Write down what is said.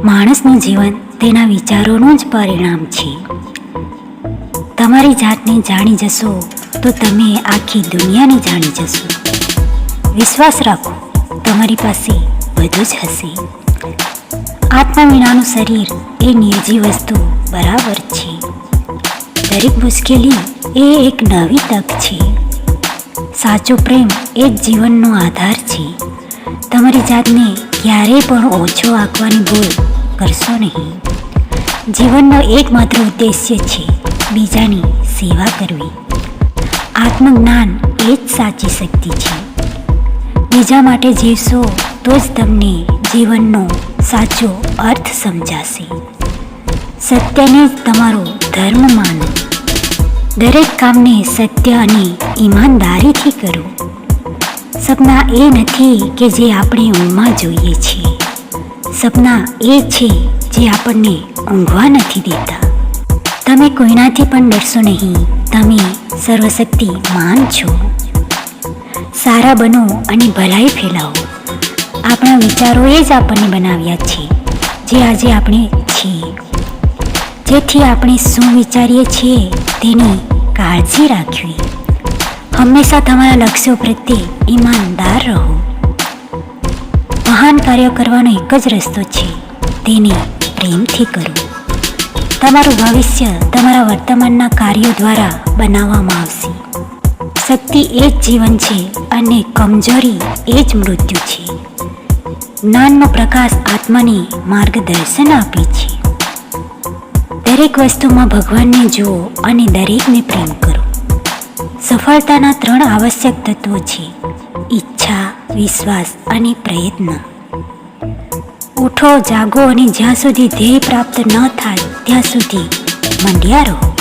માણસનું જીવન તેના વિચારોનું જ પરિણામ છે. તમારી જાતને જાણી જશો તો તમે આખી દુનિયાને જાણી જશો. વિશ્વાસ રાખો, તમારી પાસે બધું જ હશે. આત્મા વિનાનું શરીર એ નિર્જીવ વસ્તુ બરાબર છે. દરેક મુશ્કેલી એ એક નવી તક છે. સાચો પ્રેમ એ જ જીવનનો આધાર છે. તમારી જાતને ક્યારેય પણ ઓછો આંકવાની ભૂલ કરશો નહીં. જીવનનો એકમાત્ર ઉદ્દેશ્ય છે બીજાની સેવા કરવી. આત્મજ્ઞાન એ જ સાચી શક્તિ છે. બીજા માટે જીવશો તો જ તમને જીવનનો સાચો અર્થ સમજાશે. સત્યને જ તમારો ધર્મ માનો. દરેક કામને સત્ય અને ઈમાનદારીથી કરો. સપના એ નથી કે જે આપણે ઊંઘમાં જોઈએ છીએ. સપના એ છે જે આપણને ઊંઘવા નથી દેતા. તમે કોઈનાથી પણ ડરશો નહીં. તમે સર્વશક્તિમાન છો. સારા બનો અને ભલાઈ ફેલાવો. આપણા વિચારોએ જ આપણને બનાવ્યા છે જે આજે આપણે છીએ. જેથી આપણે શું વિચારીએ છીએ તેની કાળજી રાખવી. હંમેશા તમારા લક્ષ્યો પ્રત્યે ઈમાનદાર રહો. મહાન કાર્ય કરવાનો એક જ રસ્તો છે, તેને પ્રેમથી કરો. તમારું ભવિષ્ય તમારા વર્તમાનના કાર્યો દ્વારા બનાવવામાં આવશે. શક્તિ એ જ જીવન છે અને કમજોરી એ જ મૃત્યુ છે. જ્ઞાનનો પ્રકાશ આત્માને માર્ગદર્શન આપે છે. દરેક વસ્તુમાં ભગવાનને જુઓ અને દરેકને પ્રેમ કરો. સફળતાના 3 આવશ્યક તત્વો છે: ઈચ્છા, વિશ્વાસ અને પ્રયત્ન. ઉઠો, જાગો અને જ્યાં સુધી ધ્યેય પ્રાપ્ત ન થાય ત્યાં સુધી મંડ્યા રહો.